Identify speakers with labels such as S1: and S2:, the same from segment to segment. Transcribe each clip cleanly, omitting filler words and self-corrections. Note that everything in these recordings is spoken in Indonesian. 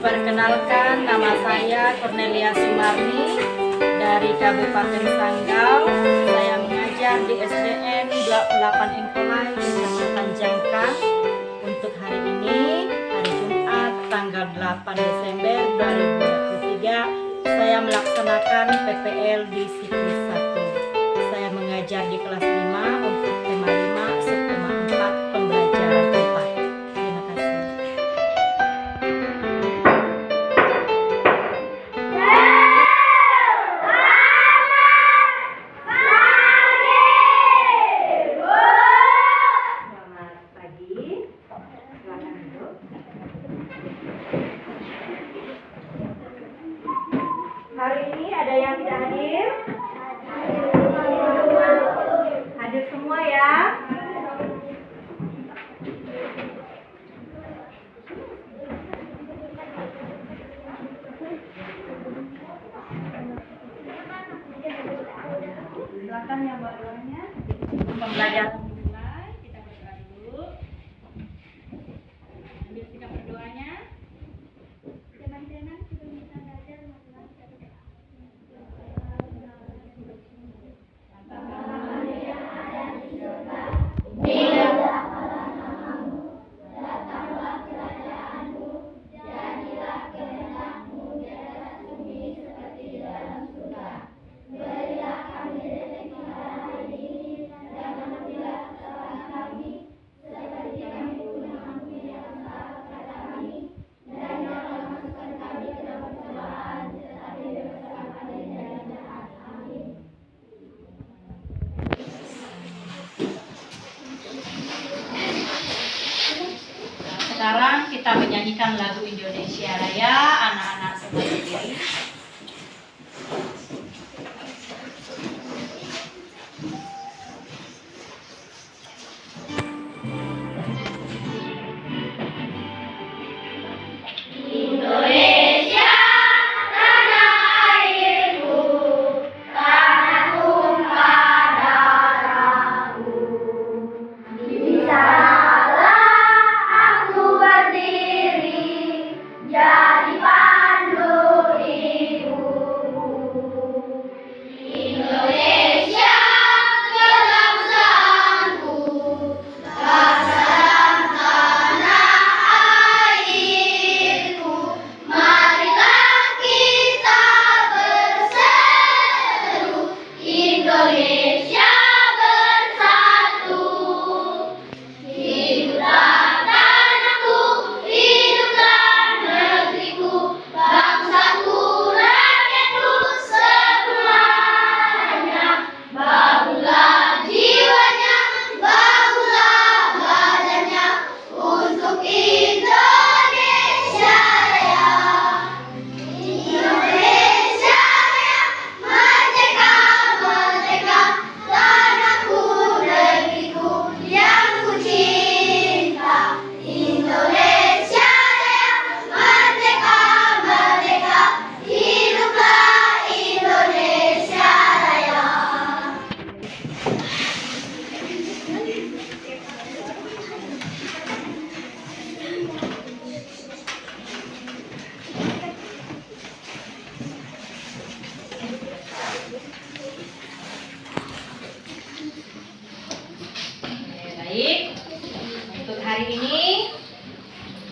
S1: Perkenalkan, nama saya Cornelia Sumarni dari Kabupaten Sanggau. Saya mengajar di SDN 8 Engkolai, Kecamatan Jangka. Untuk hari ini, hari Jumat, tanggal 8 Desember 2023, saya melaksanakan PPL di siklus 1. Saya mengajar di kelas 5 untuk tema 5, subtema 4, pembelajaran 4. Terima kasih. Hari ini ada yang tidak hadir? Hadir semua ya? Silakan yang berdoanya. Pembelajaran dimulai, kita berdoa dulu. Ambil sikap berdoanya.
S2: Teman-teman sebelum kita belajar mengulang kata-kata.
S1: Sekarang kita menyanyikan lagu Indonesia Raya, anak-anak semua berdiri.
S2: Indonesia, tanah airku, tanah tumpah darahku. Di sanalah aku berdiri, jadi pandu hidupku. Indonesia, kebangsaanku, bangsa dan tanah airku. Marilah kita berseru, Indonesia bersatu. Hiduplah tanahku, hiduplah negeriku, bangsaku, rakyatku semuanya. Bangunlah jiwanya, bangunlah badannya, untuk Indonesia Raya. Indonesia Raya, merdeka, merdeka, tanahku, negeriku yang ku cinta. Indonesia Raya, merdeka, merdeka, hiduplah Indonesia Raya.
S1: Baik, untuk hari ini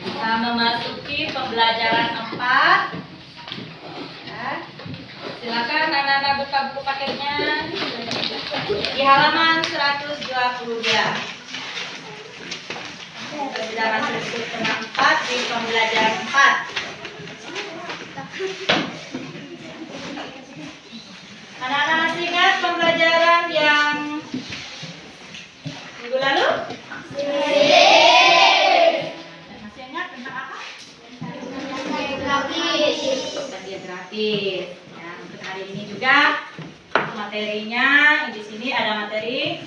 S1: kita memasuki pembelajaran 4. Ya. Silakan anak-anak buka buku paketnya di halaman 122. Kita masuk ke 4 di pembelajaran 4. Anak-anak masih ingat pembelajaran yang minggu lalu? Masih ingat tentang apa? Hadiah gratis. Ya, untuk hari ini juga materinya di sini ada materi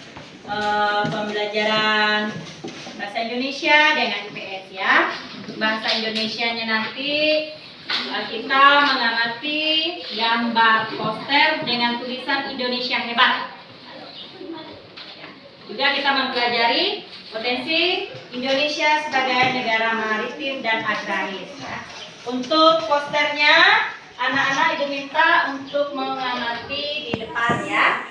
S1: pembelajaran bahasa Indonesia dengan IPS ya. Bahasa Indonesianya nanti kita mengamati gambar poster dengan tulisan Indonesia hebat. Juga kita mempelajari potensi Indonesia sebagai negara maritim dan agraris. Ya. Untuk posternya, anak-anak Ibu minta untuk mengamati di depan ya.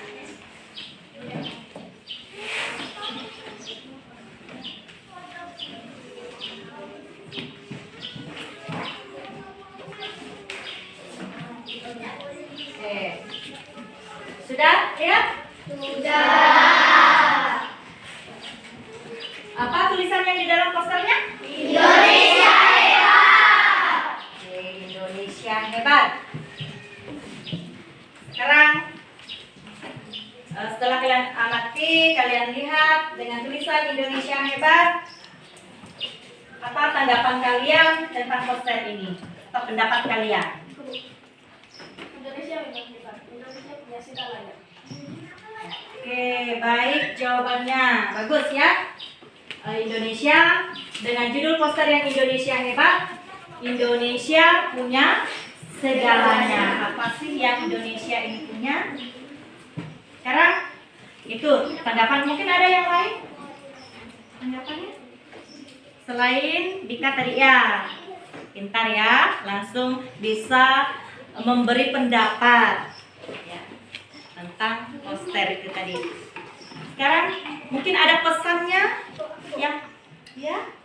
S1: Oke. Sudah lihat?
S2: Sudah.
S1: Apa tulisan yang di dalam posternya?
S2: Indonesia hebat.
S1: Oke, Indonesia hebat. Sekarang setelah kalian amati, kalian lihat dengan tulisan Indonesia hebat. Apa tanggapan kalian tentang poster ini? Atau pendapat kalian?
S2: Indonesia memang hebat. Indonesia punya segalanya.
S1: Oke, baik jawabannya. Bagus ya. Indonesia dengan judul poster yang Indonesia hebat. Indonesia punya segalanya. Apa sih yang Indonesia ini punya? Sekarang itu tanggapan, mungkin ada yang lain tanggapannya selain Dika tadi ya. Pintar ya, langsung bisa memberi pendapat ya, tentang poster itu tadi. Sekarang mungkin ada pesannya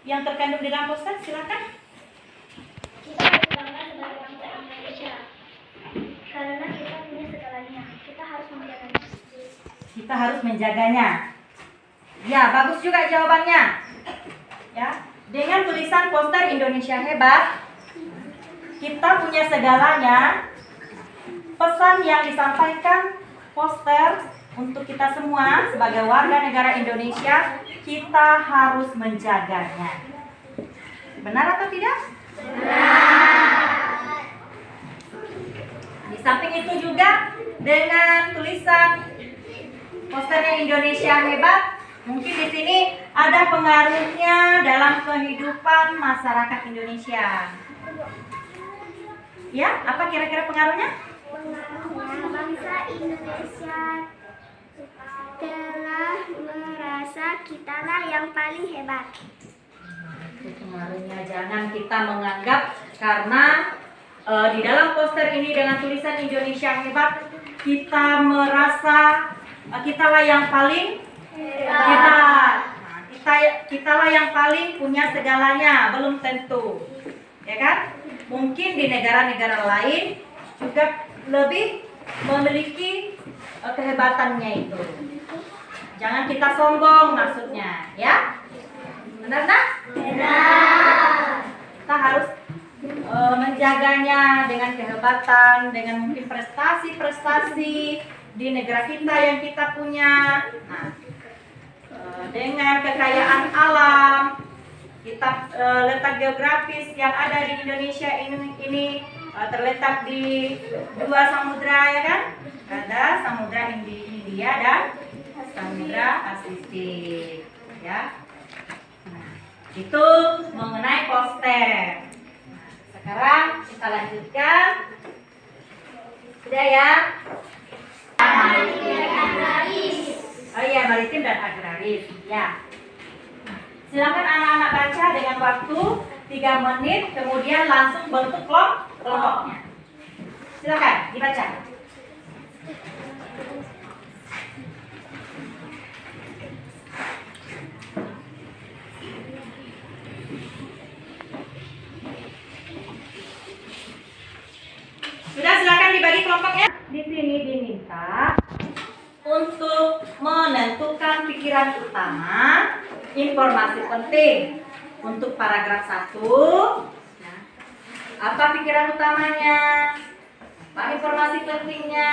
S1: yang terkandung di dalam poster, silakan.
S2: Kita harus bangga sebagai bangsa Indonesia. Karena kita punya segalanya. Kita harus menjaganya.
S1: Kita harus menjaganya. Ya, bagus juga jawabannya. Ya, dengan tulisan poster Indonesia hebat, kita punya segalanya. Pesan yang disampaikan poster untuk kita semua sebagai warga negara Indonesia, kita harus menjaganya. Benar atau tidak?
S2: Benar.
S1: Di samping itu juga dengan tulisan posternya Indonesia hebat, mungkin di sini ada pengaruhnya dalam kehidupan masyarakat Indonesia. Ya, apa kira-kira pengaruhnya?
S2: Pengaruhnya bangsa Indonesia telah merasa kitalah yang paling hebat.
S1: Itu pengaruhnya, jangan kita menganggap karena di dalam poster ini dengan tulisan Indonesia hebat, kita merasa kitalah yang paling hebat. Nah, kitalah yang paling punya segalanya, belum tentu. Ya kan? Mungkin di negara-negara lain juga lebih memiliki kehebatannya itu. Jangan kita sombong maksudnya, ya. Benar tak?
S2: Benar.
S1: Kita harus menjaganya dengan kehebatan, dengan mungkin prestasi-prestasi di negara kita yang kita punya. Nah, dengan kekayaan alam, kita letak geografis yang ada di Indonesia ini terletak di dua samudra, ya kan? Ada Samudra Hindia dan Samudra Pasifik, ya. Nah, itu mengenai poster. Sekarang kita lanjutkan. Sudah ya? Oh iya, maritim dan agraris. Ya. Silakan anak-anak baca dengan waktu 3 menit, kemudian langsung bentuk kelompoknya. Silakan dibaca. Sudah, silakan dibagi kelompoknya. Di sini diminta untuk menentukan pikiran utama, informasi penting. Untuk paragraf 1, apa pikiran utamanya? Apa informasi pentingnya?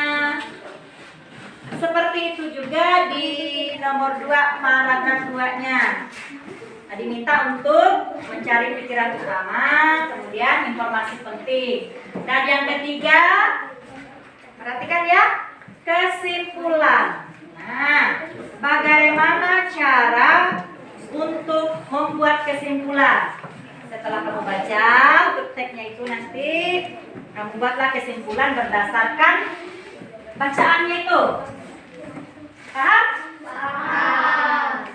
S1: Seperti itu juga di nomor 2, paragraf 2-nya. Tadi minta untuk mencari pikiran utama, kemudian informasi penting. Dan yang ketiga, perhatikan ya, kesimpulan. Nah, bagaimana cara untuk membuat kesimpulan? Setelah kamu baca untuk teksnya itu, nanti kamu buatlah kesimpulan berdasarkan bacaannya itu. Paham?
S2: Paham.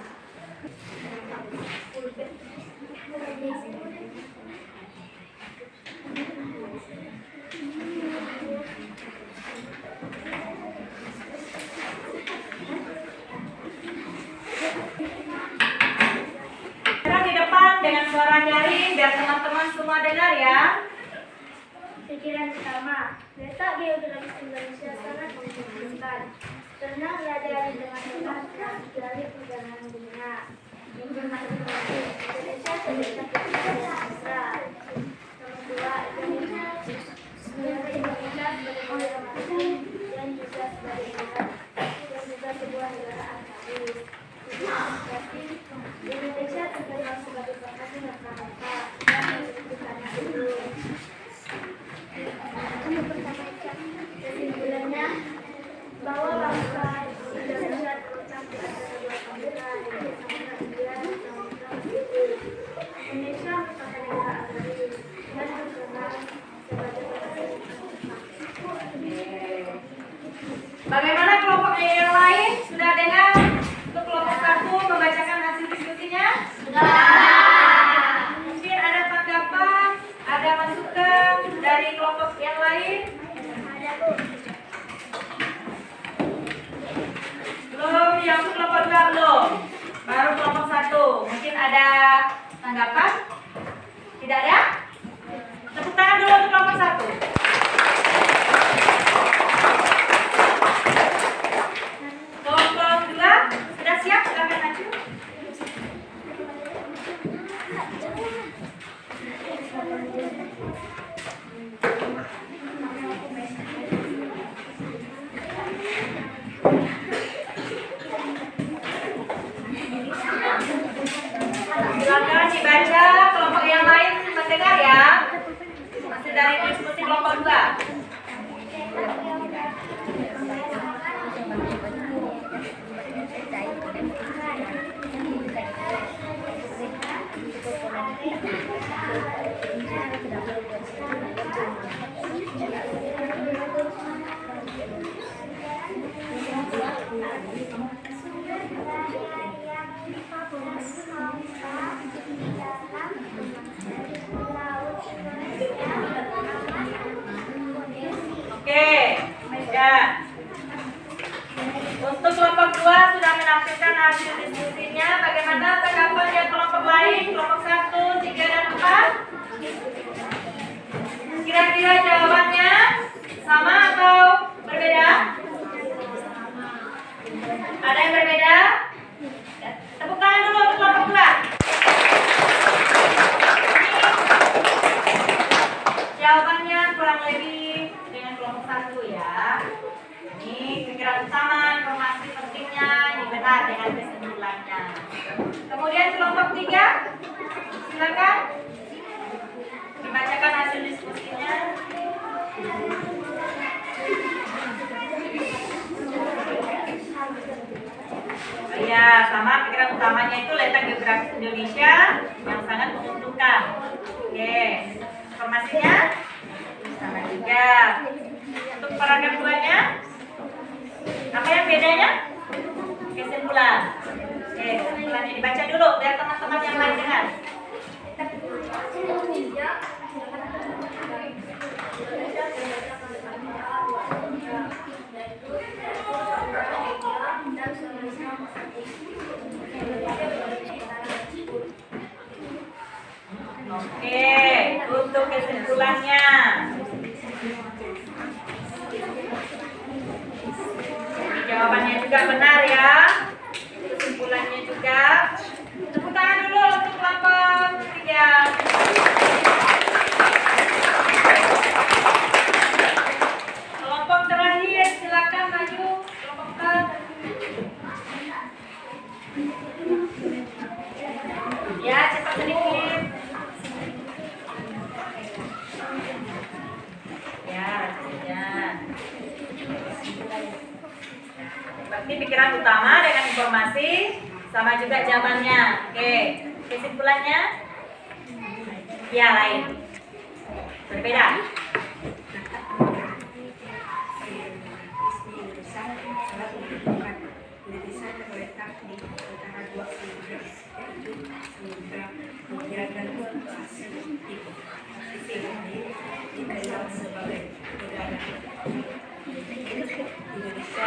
S1: dengan suara nyaring biar teman-teman semua dengar ya.
S2: Pikiran pertama, letak geografis Indonesia sangat menguntungkan karena diadai dengan letak dari perjalanan dunia. Informasi penting, Indonesia terletak di besar. Nomor 2, Indonesia sebagai negara maju dan juga sebagai negara dan juga sebuah negara agraris. Indonesia terkenal sebagai bangsa yang pramuka dan memiliki tanah itu. Kesimpulannya bahwa bangsa Indonesia terletak di antara dua samudra yaitu Samudra India dan Samudra Pasifik. Indonesia merupakan negara agraris dan terkenal sebagai bangsa yang pramuka.
S1: Bagaimana kelompok yang lain? Sudah dengar? Untuk kelompok 1 membacakan hasil diskusinya? Sudah. Mungkin ada tanggapan, ada masukan dari kelompok yang lain?
S2: Ada, Bu.
S1: Belum, yang untuk kelompok 2 belum. Baru kelompok 1. Mungkin ada tanggapan? Tidak ada? Tepuk tangan dulu untuk kelompok 1. Kelompok 2 sudah siap? Silakan maju. Silakan dibaca, kelompok yang lain mendengar ya. Masih dari diskusi kelompok 2. Oke, ya. Untuk kelompok 2 sudah menampilkan hasil diskusinya. Bagaimana tanggapan yang kelompok lain? Kelompok 1, 3, dan 4. Kira-kira jawabannya sama atau berbeda? Ada yang berbeda? Tepuk tangan dulu untuk kelompok 2. Jawabannya kurang lebih dengan kelompok 1 ya. Ini pikiran utama, informasi pentingnya, ini benar dengan kesimpulannya. Kemudian kelompok 3, silakan dibacakan hasil diskusinya. Ya, sama pikiran utamanya itu letak geografis Indonesia yang sangat menguntungkan. Oke, informasinya sama juga. Untuk paragraf 2-nya, apa yang bedanya? Kesimpulan. Oke, kesimpulannya dibaca dulu biar teman-teman yang lain dengar. Oke, untuk kesimpulannya. Jadi jawabannya juga benar ya. Kesimpulannya juga. Tepuk tangan dulu untuk kelompok 3. Kelompok terakhir silakan maju. Kelompok 4. Ya, cepat sedikit. Ya, berarti pikiran utama dengan informasi sama juga jawabannya. Oke, kesimpulannya ya lain, berbeda.
S3: Indonesia terletak di antara dua samudra, yaitu Samudra Samudra dan Pasifik. Dikenal sebagai negara Indonesia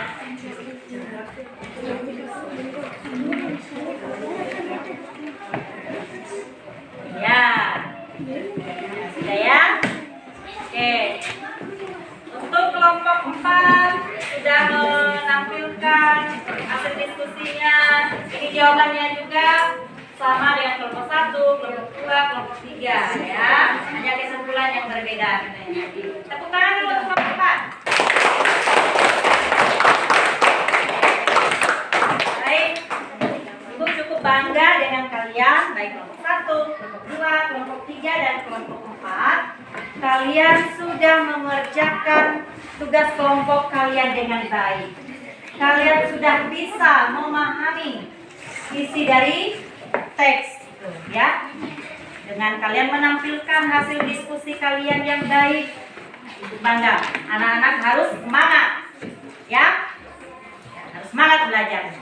S1: Nanti jawabannya juga sama dengan kelompok 1, kelompok 2, kelompok 3 ya. Hanya kesimpulan yang berbeda katanya. Tepuk tangan dulu untuk kelompok 4. Baik. Ibu cukup bangga dengan kalian, baik kelompok 1, kelompok 2, kelompok 3 dan kelompok 4. Kalian sudah mengerjakan tugas kelompok kalian dengan baik. Kalian sudah bisa memahami isi dari teks itu ya. Dengan kalian menampilkan hasil diskusi kalian yang baik, Ibu bangga. Anak-anak harus semangat ya. Harus semangat belajar.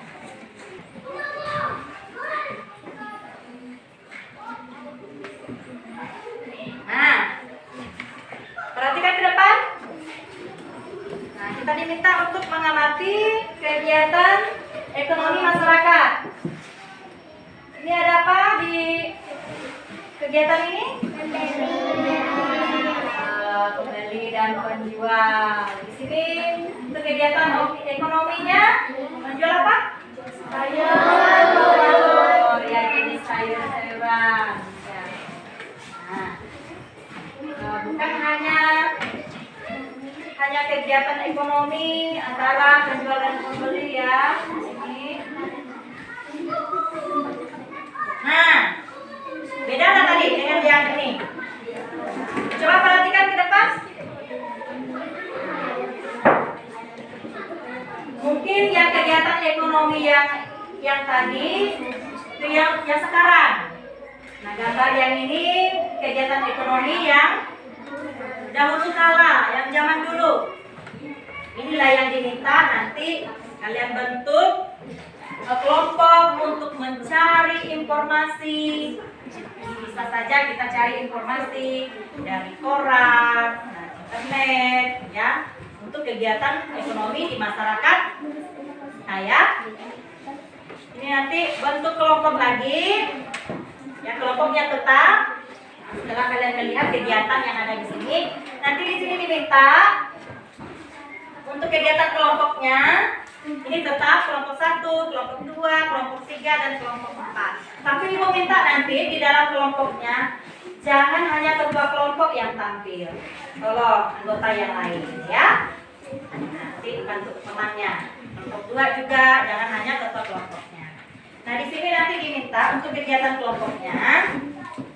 S1: Nah, perhatikan ke depan. Nah, kita diminta untuk mengamati kegiatan ekonomi masyarakat. Ini ada apa di kegiatan ini? Pembeli dan penjual. Di sini untuk kegiatan ekonominya menjual apa? Sayur. Ya, jenis sayur-sayuran. Ya. Nah, bukan hanya kegiatan ekonomi antara penjual dan pembeli ya. Ini. Nah, beda nggak tadi dengan yang ini? Coba perhatikan ke depan. Mungkin yang kegiatan ekonomi yang tadi itu yang sekarang. Nah, gambar yang ini kegiatan ekonomi yang dahulu kala, yang zaman dulu. Inilah yang diminta nanti kalian bentuk kelompok untuk mencari informasi. Bisa saja kita cari informasi dari koran, internet, ya, untuk kegiatan ekonomi di masyarakat. Nah, ya, ini nanti bentuk kelompok lagi. Ya, kelompoknya tetap. Setelah kalian melihat kegiatan yang ada di sini, nanti di sini diminta untuk kegiatan kelompoknya. Ini tetap kelompok 1, kelompok 2, kelompok 3, dan kelompok 4. Tapi Ibu minta nanti di dalam kelompoknya jangan hanya ketua kelompok yang tampil. Tolong anggota yang lain ya. Nanti bantu temannya. Kelompok 2 juga jangan hanya ketua kelompoknya. Nah, di sini nanti diminta untuk kegiatan kelompoknya.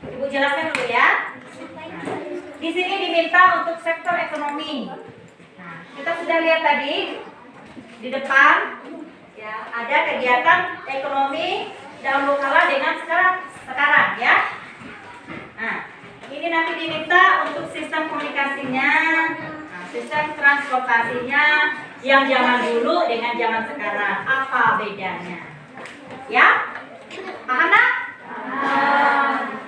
S1: Ibu jelaskan dulu ya. Nah, di sini diminta untuk sektor ekonomi. Nah, kita sudah lihat tadi di depan ya, ada kegiatan ekonomi dahulu kala dengan sekarang ya. Nah, ini nanti diminta untuk sistem komunikasinya, sistem transportasinya yang zaman dulu dengan zaman sekarang, apa bedanya? Ya? Paham nak?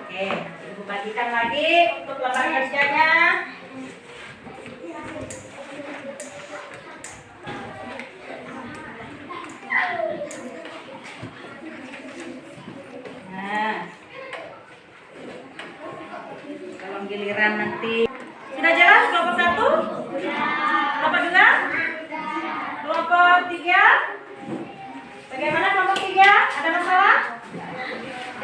S1: Oke, Ibu bagikan lagi untuk lembar kerjanya. Nah, kalau giliran nanti sudah jelas kelompok 1, kelompok 2, kelompok 3. Bagaimana kelompok 3? Ada masalah?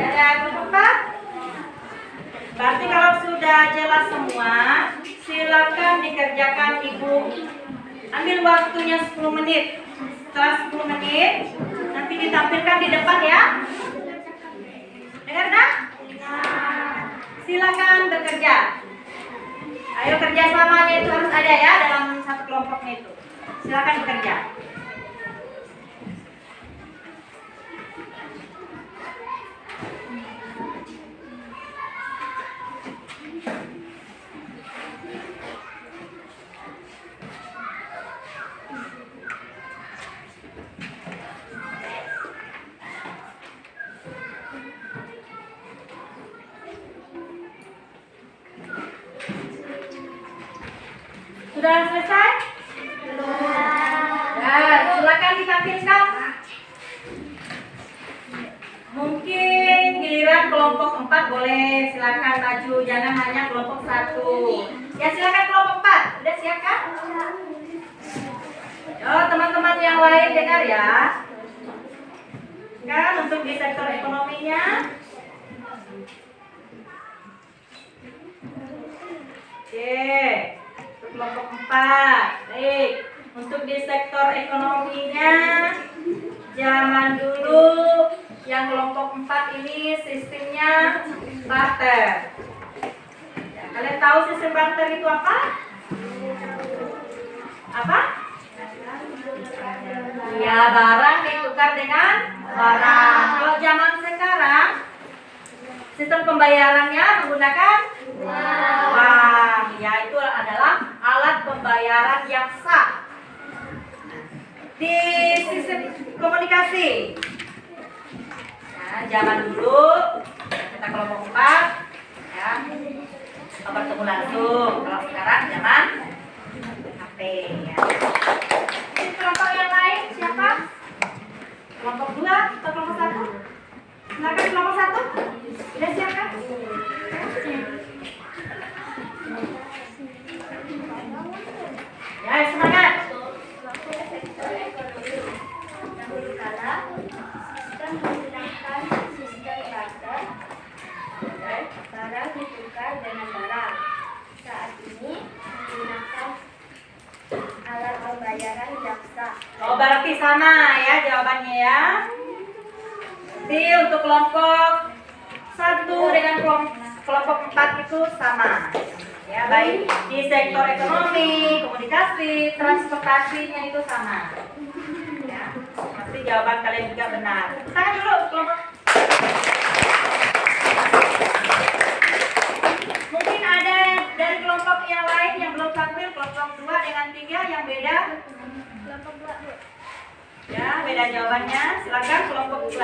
S1: Ada kelompok 4? Berarti kalau sudah jelas semua, silakan dikerjakan Ibu. Ambil waktunya 10 menit. Setelah 10 menit, nanti ditampilkan di depan ya. Dengar tak? Silakan bekerja. Ayo, kerjasamanya itu harus ada ya dalam satu kelompoknya itu. Silakan bekerja. Sudah selesai? Nah, silakan ditampilkan. Mungkin giliran kelompok 4 boleh, silakan maju, jangan hanya kelompok 1. Ya, silakan kelompok 4. Sudah siap kan? Oh, teman-teman yang lain dengar ya. Kan untuk di sektor ekonominya. Oke, untuk kelompok 4. Baik, untuk di sektor ekonominya zaman dulu yang kelompok 4 ini sistemnya barter. Ya, kalian tahu sistem barter itu apa? Apa? Ya, barang ditukar dengan barang. Kalau zaman sekarang sistem pembayarannya menggunakan uang. Ya, itu adalah alat pembayaran yang sah. Di sistem komunikasi, nah, zaman dulu kita kelompok 4 ya, bertemu langsung. Kalau sekarang zaman HP ya. Di kelompok yang lain siapa? Kelompok 2 atau kelompok 1? Silakan kelompok 1. Sudah siap kan? Ya, semangat.
S2: Sektor ekonomi dahulu kala sistem menggunakan sistem barter, barang ditukar dengan barang. Saat ini menggunakan alat pembayaran yang sah.
S1: Oh, berarti sama ya jawabannya ya. Jadi untuk kelompok 1 dengan kelompok 4 itu sama. Ya, baik di sektor ekonomi, komunikasi, transportasinya itu sama. Ya, pasti jawaban kalian juga benar. Tangan dulu kelompok. Mungkin ada dari kelompok yang lain yang belum tampil, kelompok 2 dengan 3 yang beda.
S2: Kelompok 2, Bu.
S1: Ya, beda jawabannya. Silakan kelompok 2.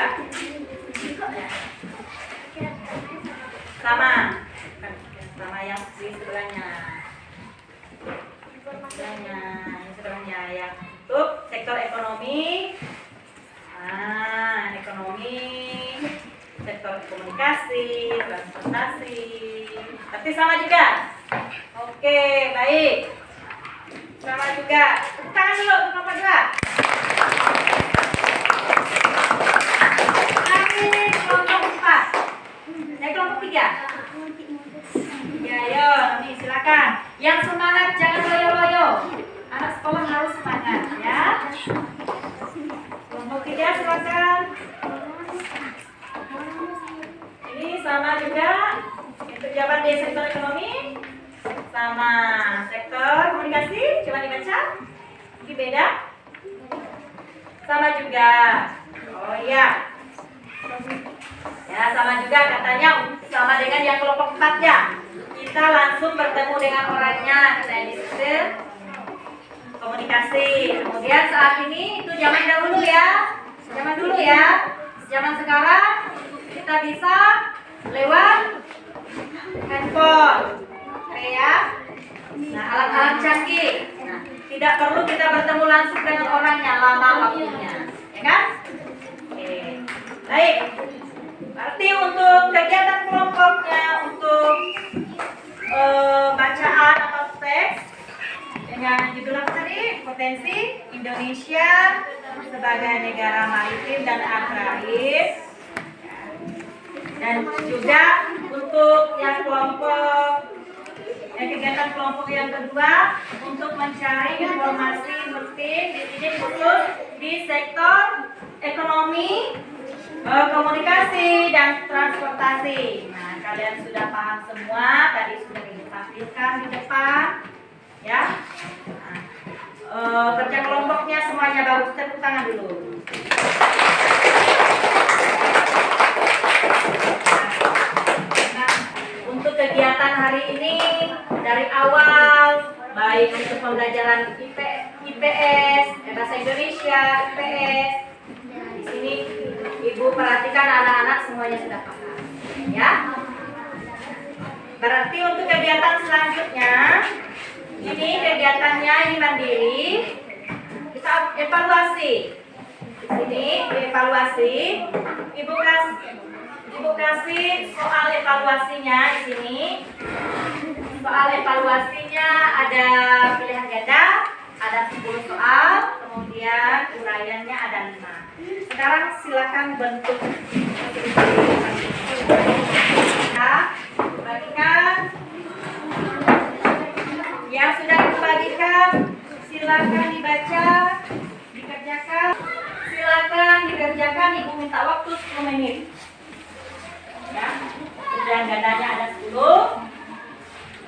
S1: Sama. Sama yang di sebelahnya. Yang sebelahnya ya. Untuk sektor ekonomi. Nah, ekonomi, sektor komunikasi, transportasi. Tapi sama juga. Oke, baik. Sama juga. Tepuk tangan dulu untuk kelompok 2. Ini kelompok 4. Kelompok 3. Ya, ayo, nih silakan. Yang semangat jangan loyo-loyo. Anak sekolah harus semangat, ya. Kelompok 3 silakan. Ini sama juga. Untuk jawaban di sektor ekonomi, sama sektor komunikasi. Coba dibaca. Ini beda. Sama juga. Oh iya. Ya, sama juga katanya sama dengan yang kelompok 4 ya. Kita langsung bertemu dengan orangnya katanya di sistem komunikasi. Kemudian saat ini itu zaman dahulu ya. Zaman dulu ya. Zaman sekarang kita bisa lewat handphone. Oke ya. Nah, alat-alat canggih. Nah, tidak perlu kita bertemu langsung dengan orangnya, lama waktunya. Ya kan? Oke. Baik. Berarti untuk kegiatan kelompoknya untuk bacaan atau teks dengan judul apa tadi? Potensi Indonesia sebagai negara maritim dan agraris. Dan juga untuk yang kegiatan kelompok yang kedua untuk mencari informasi penting di sini khusus di sektor ekonomi, komunikasi dan transportasi. Nah, kalian sudah paham semua, tadi sudah ditampilkan di depan, ya. Nah, kerja kelompoknya semuanya bagus, tepuk tangan dulu. Nah, untuk kegiatan hari ini dari awal, baik untuk pembelajaran IPS, bahasa Indonesia, IPS. Di sini Ibu perhatikan anak-anak semuanya sudah paham, ya. Berarti untuk kegiatan selanjutnya, ini kegiatannya ini mandiri. Kita evaluasi. Di sini evaluasi. Ibu kasih soal evaluasinya di sini. Soal evaluasinya ada pilihan ganda, ada 10 soal, kemudian uraiannya ada 5. Sekarang silakan bentuk. Ya, bagikan. Yang sudah dibagikan, silakan dibaca, dikerjakan. Silakan dikerjakan. Ibu minta waktu 10 menit. Ya, kemudian gandanya ada 10.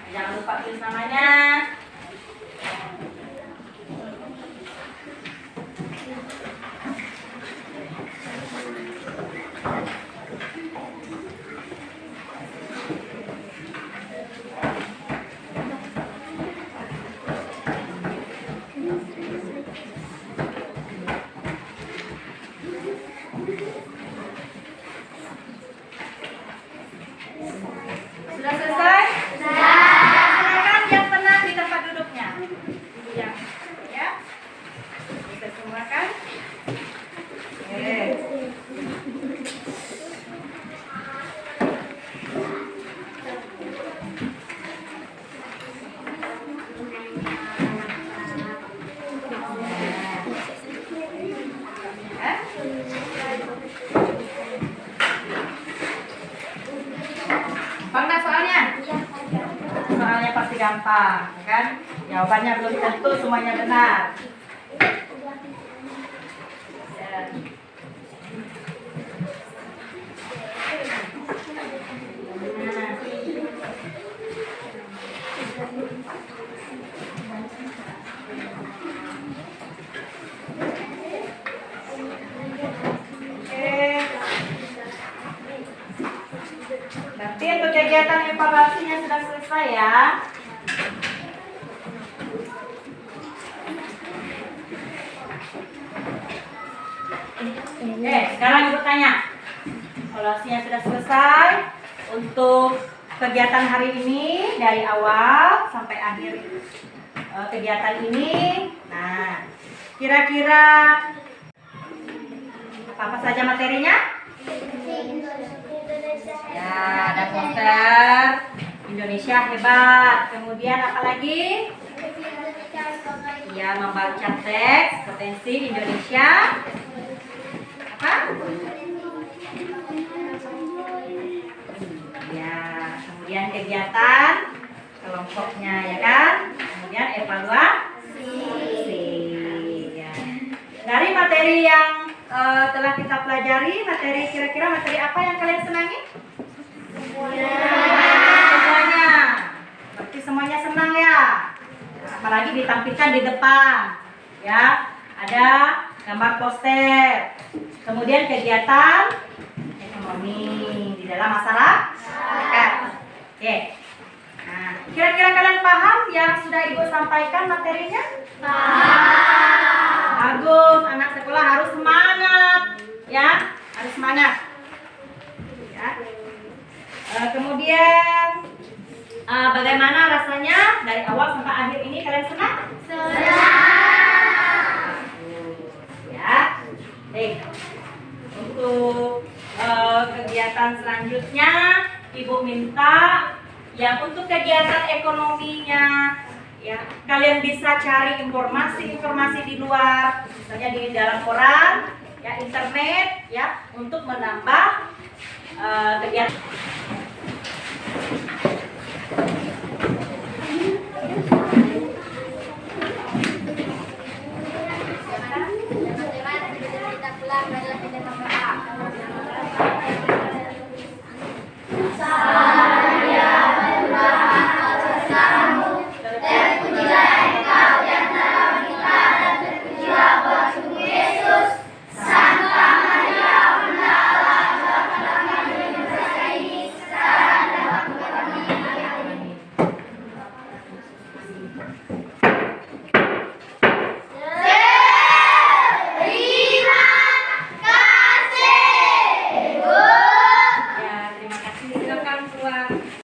S1: Jangan lupa tulis namanya. Sudah selesai? Silakan yang tenang di tempat duduknya. Ya, ya. Bisa semua kan? Oke. Ya. Gampang nggak soalnya? Soalnya pasti gampang, kan? Jawabannya belum tentu semuanya benar. Ya. Nanti untuk kegiatan evaluasinya sudah selesai ya. Oke, sekarang ibu tanya. Evaluasinya sudah selesai. Untuk kegiatan hari ini dari awal sampai akhir kegiatan ini. Nah, kira-kira apa saja materinya? Ya, ada poster Indonesia hebat. Kemudian apa lagi? Ya, membaca teks potensi Indonesia. Apa? Ya, kemudian kegiatan kelompoknya ya kan? Kemudian evaluasi. Ya. Dari materi yang telah kita pelajari, kira-kira materi apa yang kalian senangi? Semuanya. Berarti semuanya senang ya. Apalagi ditampilkan di depan. Ya, ada gambar poster. Kemudian kegiatan ekonomi di dalam masyarakat. Oke. Nah, kira-kira kalian paham yang sudah Ibu sampaikan materinya? Paham. Bagus, anak sekolah harus semangat. Ya, harus semangat. Ya. Kemudian bagaimana rasanya dari awal sampai akhir ini kalian senang? Senang. Ya. Baik. Untuk kegiatan selanjutnya Ibu minta yang untuk kegiatan ekonominya ya kalian bisa cari informasi di luar, misalnya di dalam koran, ya internet, ya untuk menambah kegiatan.